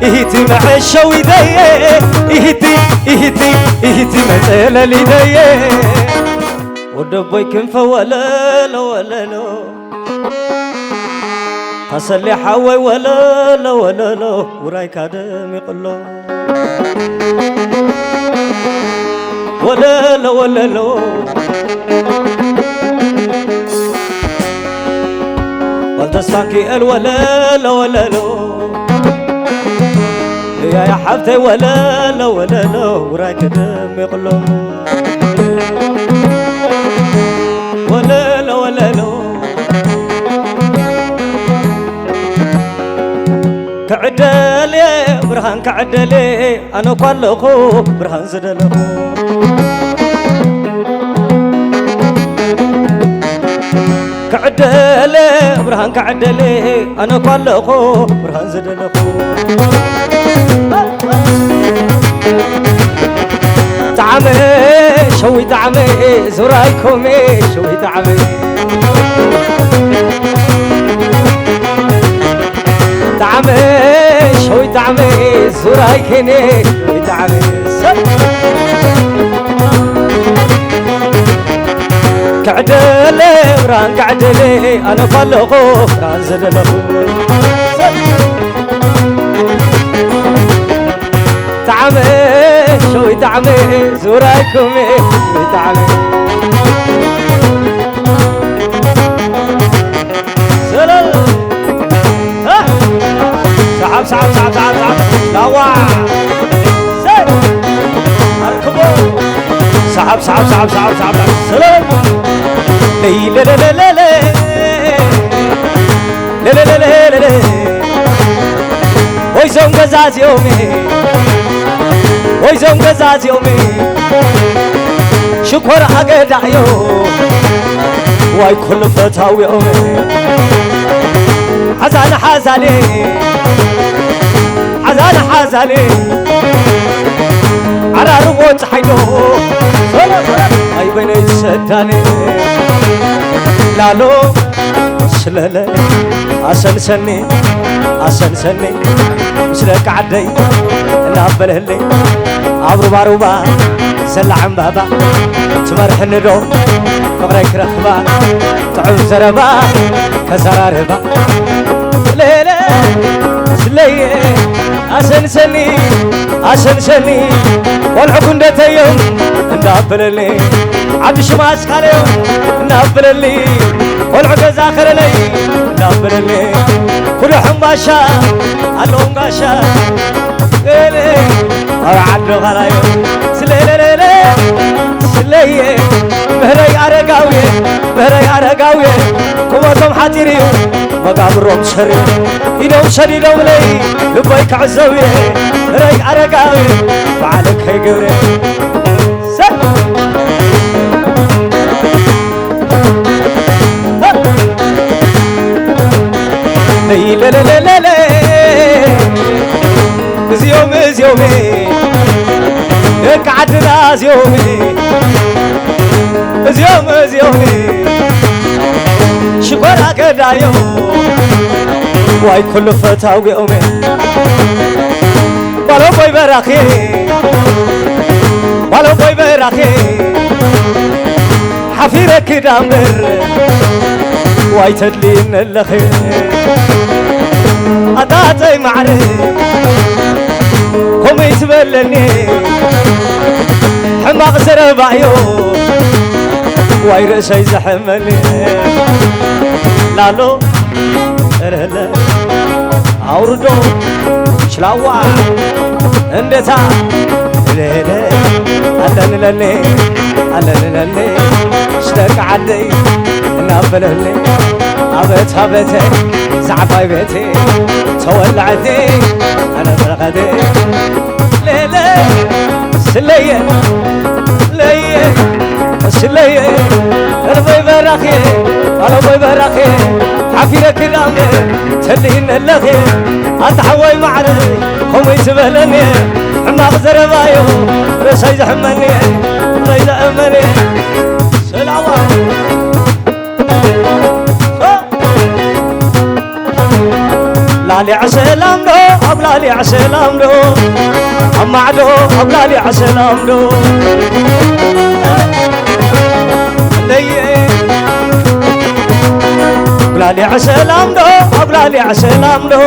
إهتي مع الشويدية إهتي مثل ليدية ودبي كنف ولا لو أصلي حوي ولا لو وراي كادم يقولو ولا لو والتسفاكي ولا لو يا حبتي ولا لو وراي كادم يقولو ولا لو كعدلي برهان كعدلي أنا قلقو برهان زدلقو كعدلي برهان كعدلي أنا قلقو برهان زدلقو تعمي شوي تعمي زرايكمي شوي تعمي تعمي شوي تعمي زرايكني شوي تعمي كعدلي بران كعدلي أنا فلقو بران زدلقو تعمي شوي تعمي زرايكمي شوي تعمي سحب لوا اركبوا سحب سلام لي لا لا لا لا ويزوم قزاز يومي شكر أقدع يوم واي كل فتاوي يومي حزان حزالي على ربوت حيدو أي بين السداني لالو سلالي أسلسني مسلك عدي نقبله لي عبروبا سلعن بابا تمرح ندو فقريك رخبا تعود زربا كزراربا ليلة سلية أسنسني والعقون دتيهم نقبل لي عبد شماس كاليهم نقبل لي والعقز آخر لي نقبل لي كل حماشا اللهم قاشا ليلي أرعد غلايو سلية مهري أرقاوية كواتهم حاتيريو مقابرهم شري إنهم لي لبايك عزوية مهري أرقاوية فعلك هي قوري لا زيومي قعدنا زيومي شكرا كدايو واي كل فتاوي يومي بالو باي براخي حفيرك دامر واي تدلين الخير أداتي معرف قوم يتبلني حماق زربايو وايرس يزحمني لالو رهلا أوردو شلاوا اندتا ليلة ألن اشتاق عدي نابلني أبتي زعفاي بيتي تولعتي أنا فرقتي ليلة سلية أنا باي براخي حفيرك الأمر تلين اللخي أتحوي معرضي هم يتبهلني عماق زربايو بس يزحمني يزحمني سلام أبلالي عسلام دو أبلالي عسلام دو أما دو أبلالي عسلام دو أبلالي عسلام دو أبلالي عسلام دو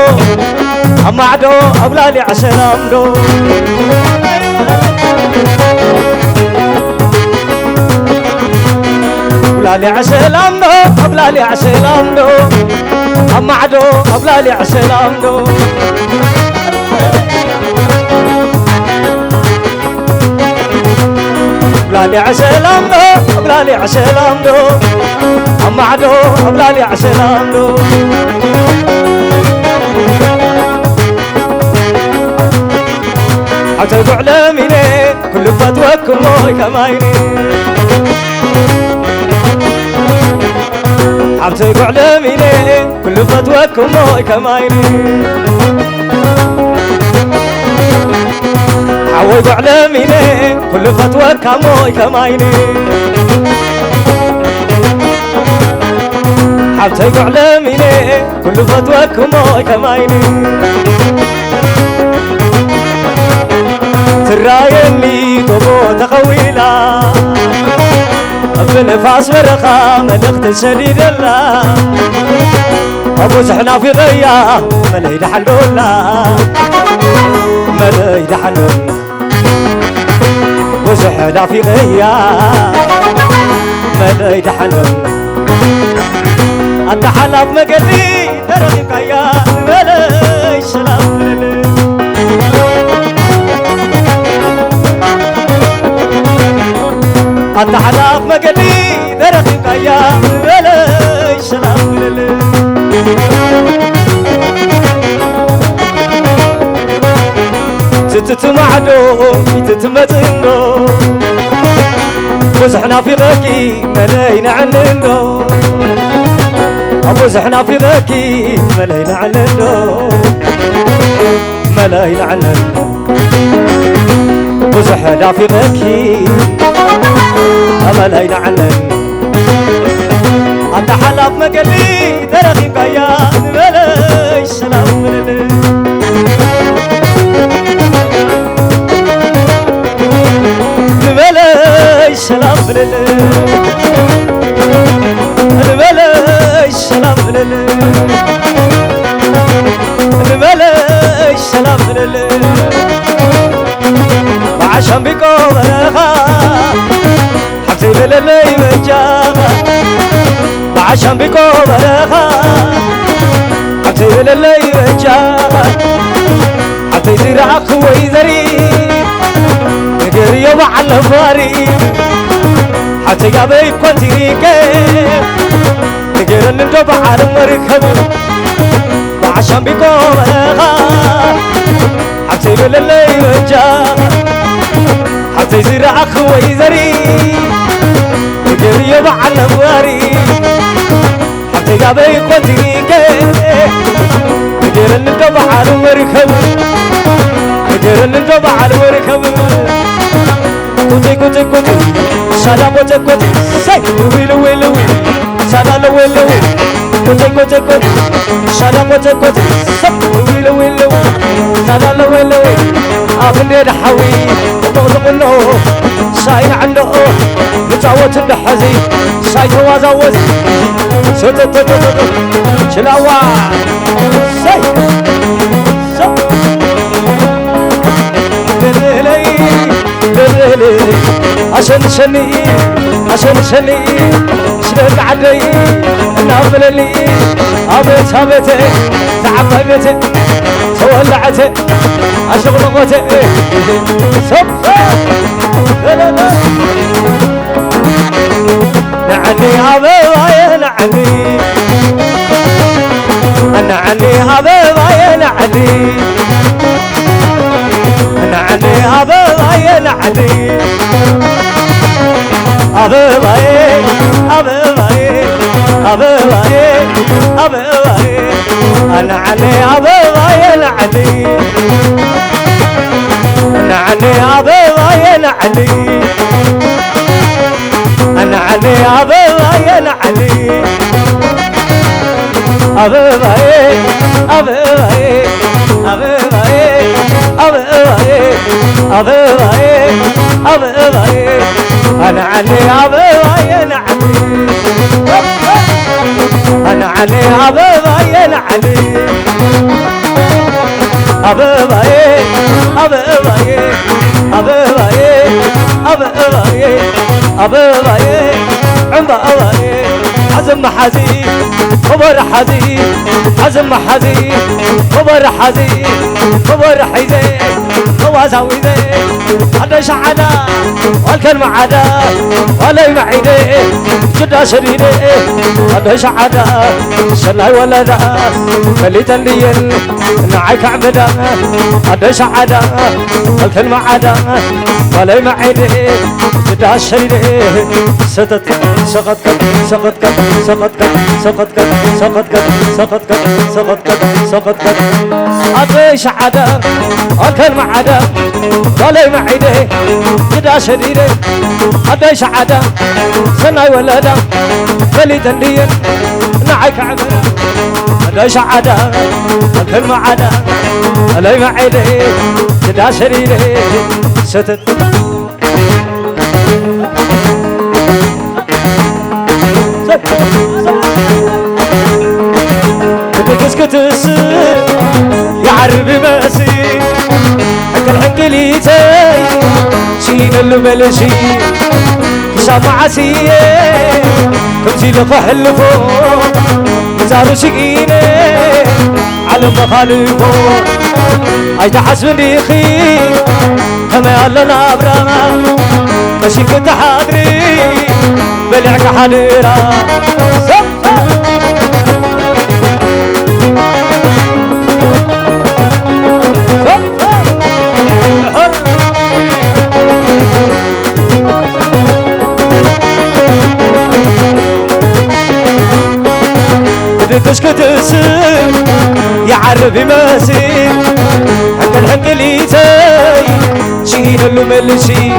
أما دو أبلالي عسلام دو أبلالي عسلام دو أبلالي عسلام دو أما عدو أبلالي عسلام دو أبلالي عسلام دو أبلالي عسلام دو أما عدو أبلالي عسلام دو حتى تعلميني كل فتوكم موي كمايني حبتك علميني كل فتوكم موي كمايني حويت علميني كل فتوك موي كمايني حبتك علميني كل فتوك موي كمايني ترايني طبو تخويلا بنفاس برخا ملخت الشديد الله أبو زحنا في غيا مليد حلولا مليد حلولا وزحنا في غيا مليد حلولا أنت حلاف مقلي ترغيك يا ملي سلام ملي أنت حلاف مقلي درخك يا ملي سلام ملي تتمعدو تتمتنو وزحنا في غاكي ملاينا عننو أبو زحنا في غاكي ملاينا عننو ملاينا عننو وزحنا في غاكي أملاينا عنن أنت حلاف مقلي ترخيك يا ملي سلام ملي ملي سلام ملي ملي سلام ملي ملي سلام ملي وعشان بيكو برخا للي مجاها وعشان بيكو برخا حتى للي مجاها حتى يصير عقو ويذري يقري مع الفاري حتى يابي كنتي كيف تقر الندب على مركب وعشان بيكو برخا حتى للي مجاها حتى يصير عقو ويذري يا مع الأمواري حتى قابي كنتيك مدير النقب على المركب مدير النقب على المركب كنتي كنتي كنتي سلام كنتي كنتي سي ويلو ويلو سلام ويلو كنتي كنتي كنتي سلام كنتي كنتي سي ويلو ويلو سلام ويلو أبني الحوي وطغلق النور ساين عنه متعوت الحزين ساي توازوز ستتتتت شلاوا ساي للي عشان شني شنك عدي نعمل لي أبيت تعبيت تولعت أشغل غوتي سب نعني حبيبي نعني نعني حبيبي نعني نعني حبيبي نعني حبيبي نعني حبيبي نعني نعني حبيبي نعني أنا علي حبيبي أنا علي حبيبي أبواي أبواي أنا علي أبواي أنا علي أنا علي أبواي أنا علي أبواي أبواي أبواي أبواي أبواي عم أبواي عزم حزين خبر حزين عزم حزين خبر حزين خبر حزين وازاوي ذي هذا شعدا والكلمة عدا ولا يمعيني جدا شريني هذا شعدا شلاي ولا دا خليت الليل نعيك عبدا هذا شعدا والكلمة عدا ولا يمعيني جدا شريني ستت سقطك سقطك سقطك سقطك سقطك سقطك سقطك سقطك هذا شعدا والكلمة عدا ولا معيده جدا شديده هذا شعدا سناي ولدا خلي تندين نعيك عبدا هذا شعدا الكلمة عدا ولا معيده جدا شديده ستت كتكس يعرب ماسي الحنقليتي شين الملشي سامع عسيه كمسي لقى حلفو مزارو شقيني على مخالفو عايد حسبني خي كما يالنا برا ماشي كنت حاضري بلعك حنيرا كتكس يعرب ماسي حق الحنقليتي شين الملشي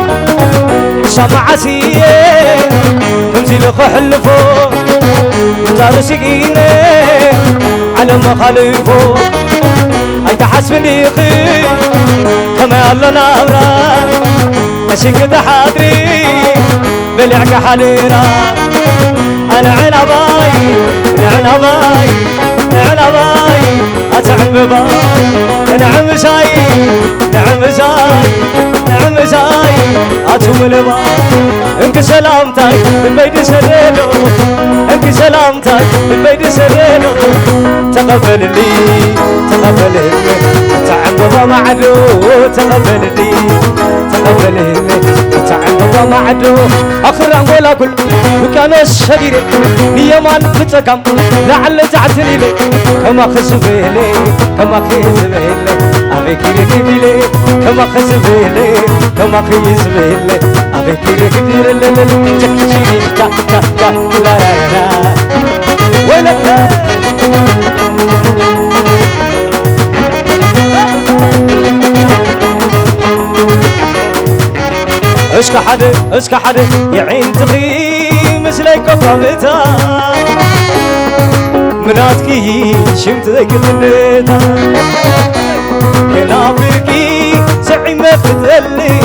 سامع عسيه كمسي لقى حلفو زار سقيني على مخالفو هاي تحسبني خي كما يالنا أمرا ماشي كده حاضري بلعك حنيرا أنا عنباي عنباي عنباي أتعب باي نعم ساي نعم ساي نعم ساي أتوم الباي انك سلامتك بالبيت سريلو انك سلامتك بالبيت سريلو تقبل لي تقبل لي تعب ما عدو تقبل لي تقبل لي تعب ما عدو آخر أنقول أقول وكان الشديد نيمان بتقام لعل تعتني لي كما خسبيلي كما خسبيلي أبيك لي كما خسبيلي كما خسبيلي أبيك لي تكشيني تا تا تا لا لا لا ولا اسك حد يعين تغي مثلك قفلتا مناتكي شمت ذيك النتا كنافركي سعي ما فتلي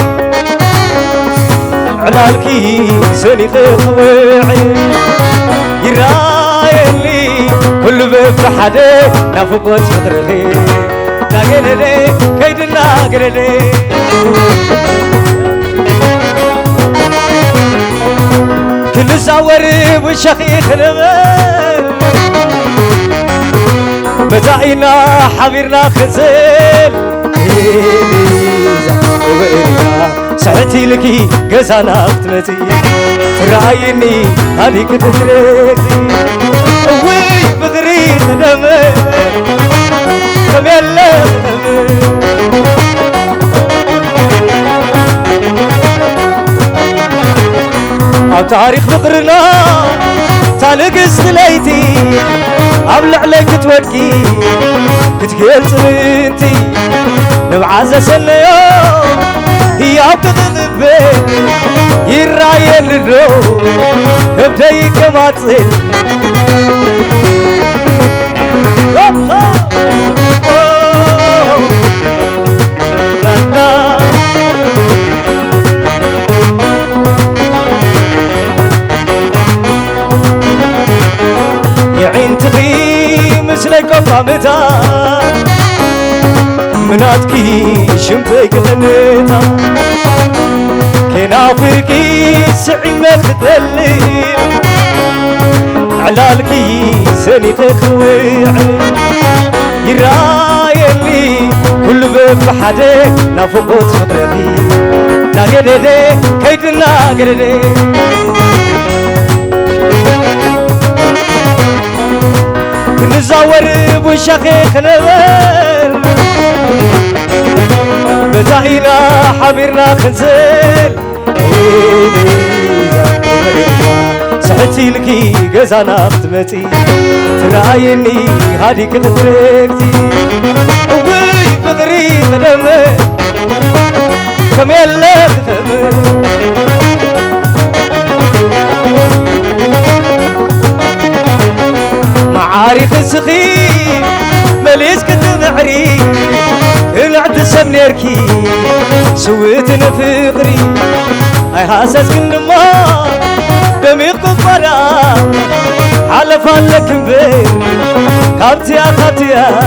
علالكي سني طويعي يرايلي كل بيت حدا نافقوت فطرلي ناقللي كيد ناقللي كل زاوري والشخيخ نمل متاعينا حبيرنا خزل ساعتي لكي قزانا اختمتي ترايني هذيك تدريتي وي بغريت نمل كم يلا تاريخ فقرنا تالق استليتي قبل عليك تودكي كتقلت انتي نبعز سنيو هي بتغذبين يراين الرو ابدأي كما تصل متا مناتكي شمبك غنيتا كنافركي سعيمة تدلل علالكي سني تخويعي يرايلي كل باب حدا نافقوت خضرتي ناقددي كيد ناقددي نزاور بوشاخيخ نبل بزاينا حبيرنا خنزل سحتي لكي قزانا ختمتي ترايني هاديك تتركتي وي بغري قدمي كم يلا تتمي معارف السخيف مليس كنت معري العد سمنيركي سويت نفقري اي حاسس كن ما دمي قفرا على فالك بين كابتيا كابتيا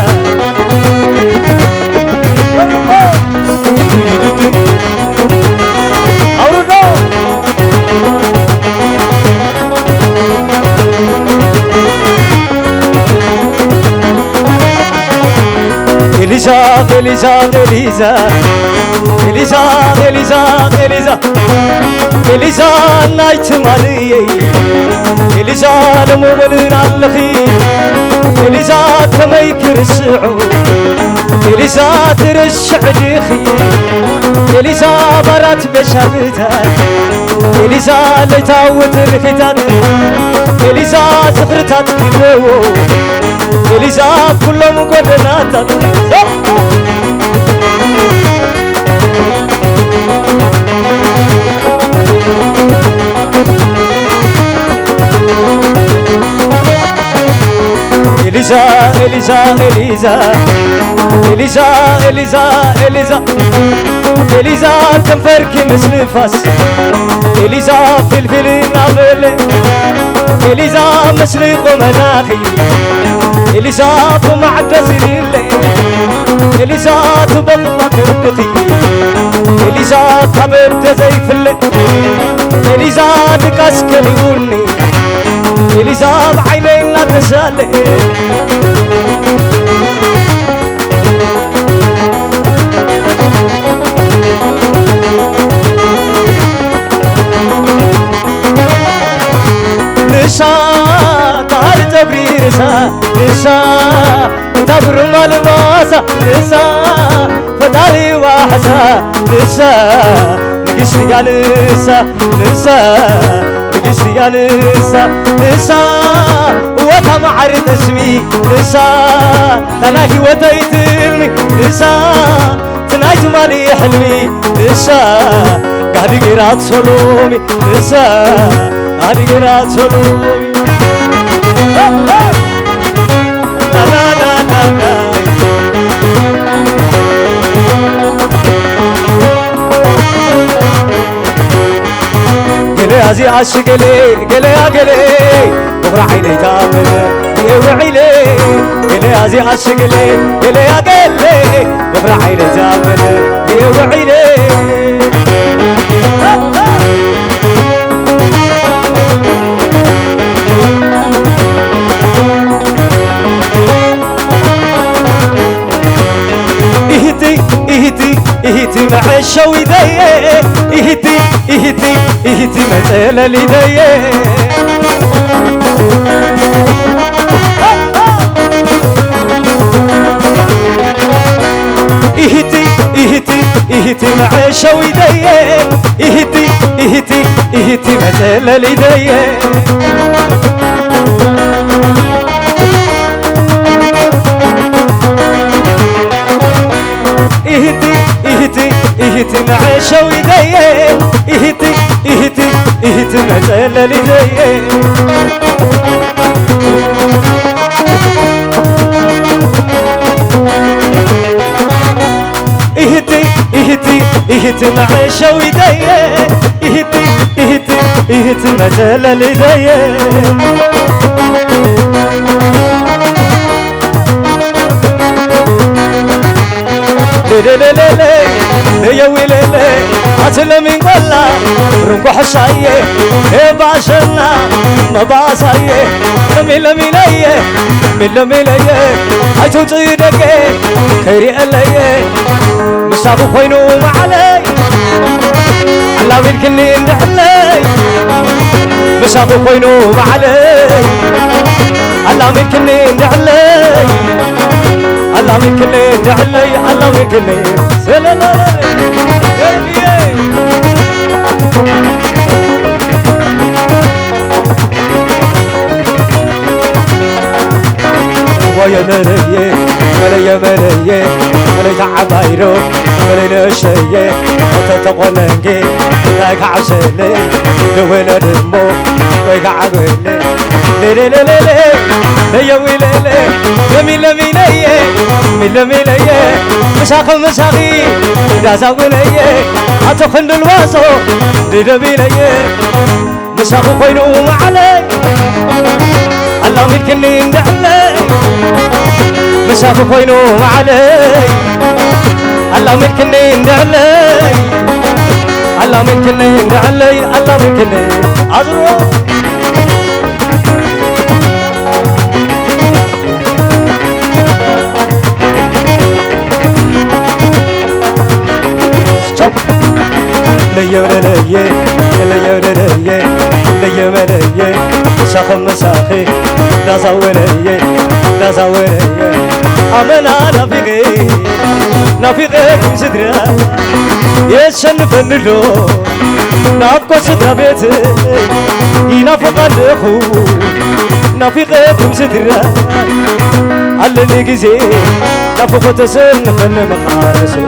Elisa, Elisa, Elisa, Elisa, Elisa, Elisa, Elisa, night money. Elisa, the woman in Allahi. Elisa, to make her so. Elisa, there is Shadi. Elisa, Barat Beshavita. Elisa, let out with the Hitan. Elisa, Secretat. Elisa, كلهم قدناتا Elisa, Elisa, Elisa, Elisa, Elisa, Elisa, Elisa, تنفركي مثل فاس Elisa, فلفل نابل Elisa, مثل قمناخي Elisa, فمعدس لله Elisa, تبلغ تبقي Elisa, تبرد زي فلت Elisa, تكسكن يقولني Elisa, بعينين لا تسالي نسا تار تبرير سا نسا تبر مالباسا نسا فدالي واحسا نسا نقشي يا نسا نسا نقشي يا نسا نسا وطم عرض اسمي نسا تناهي وتيتلمي نسا تنايت مالي حلمي نسا قاعد قرات صلومي نسا قاعد قرات صلومي لا لا لا لا قلي عاشق لي قلي يا قلي بغرى عيني تامل يوعي لي قلي عاشق لي قلي يا قلي بغرى عيني تامل يوعي لي إهتي مع الشويدية إهتي مثل اليدية إهتي مع الشويدية إهتي مثل اليدية إهتي مع شويدية إهتي مثل لدية إهتي مع شويدية إهتي مثل لدية يا ويلي أتلمين قلا رنكو حشاية باشنا ما باساية ميلا ميلاية ميلا ميلاية هايتو تيدك خيري ألاية مسابو خوينو معلي الله ملكني ندحلي مسابو خوينو معلي الله ملكني ندحلي الله ملكني ندحلي الله ملكني سلالالي ويا مريه مريه مريه مريه عبايرو مريه نشيه وتتقننجي لايك عسلي دوينا دمو لايك عقلي لي لي لي لي يا ويلي ميلا ميلايه ميلا ميلايه مساخ مساخي دازا ويلايه أتخن الواسو ديدا ميلايه مساخ خوينو معلي الله ملكني ندحلي مساخ خوينو معلي الله ملكني ندحلي الله ملكني ندحلي الله ملكني أزرو ليا ليا ليا ليا ليا ليا مساخ مساخي نازوريا نازوريا أمنا نافقي كمسدرا يشنف النلو نافقو سدرا بيت ينافق الخو نافقي كمسدرا على نجزي نافقو تسنف المقارسو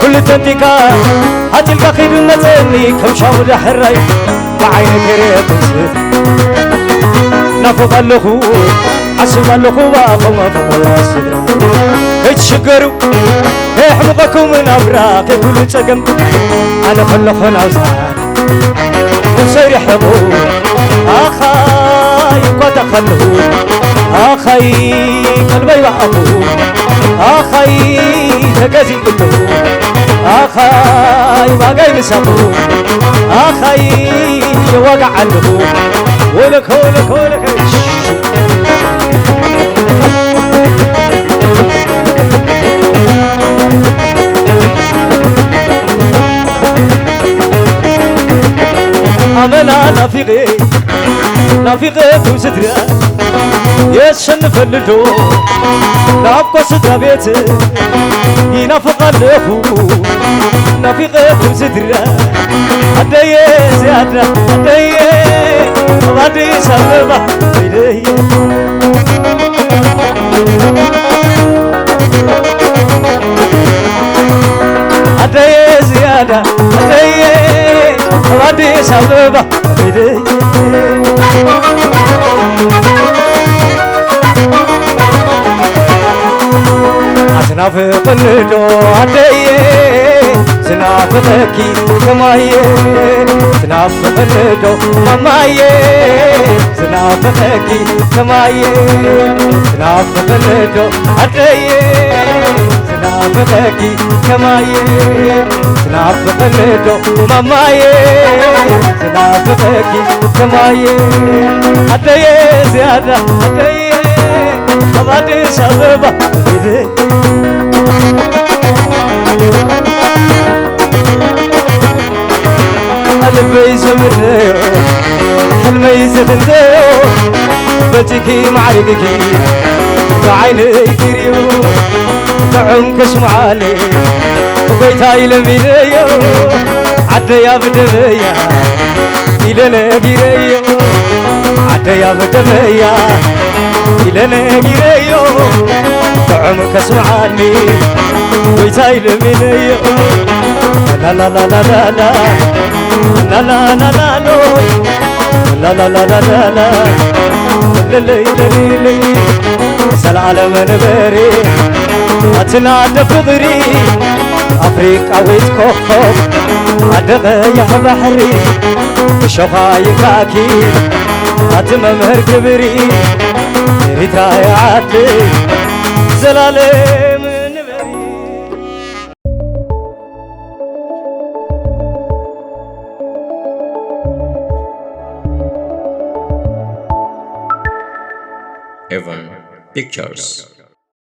كل تنتيكا هتلقى خير النزني كم شاور حراي بعينك ريت نسيت نافق اللخو حسب اللخو واقوم فقولا السدرة اتشقروا احمقكم من أبراق كل تقم أنا خلقنا وزعان وسير حقو أخاي قد خلقو أخاي قلبي وحقو أخاي تقزي قلو أخاي باقي مسابو أخاي وقع له ولك ولك ولك أمنا نافقي كمسدرا يشنف اللدو نافقو سدرا بيت ينافق اللخو نافقي كمسدرا أدي زيادة أدي سببا أدي زيادة أدي سببا أدي أتنافق اللدو أدي تنافقكي كمايه تنافق اللدو مامايه تنافقكي كمايه تنافق اللدو أديه تنافقكي كمايه تنافق اللدو مامايه تنافقكي كمايه أديه زيادة أديه أبادي سببا قلبي زمريو حلمي زفنتيو بتكي معرقكي بعيني كريو بعمكش معالي وبيتاي لمينيو عديا بدميا إلنا قريو عديا بدميا إلنا قريو بعمكش معالي وبيتاي لمينيو لا لا لا لا لا لا لا لا لا لا لا لا لا لا لا لي سلالم نبري أتناد فضري أفريقيا ويتكوكب أدغى يا بحري شخاي كاكي أتممر كبري ريتراي عادي سلالم نبري Heaven Pictures.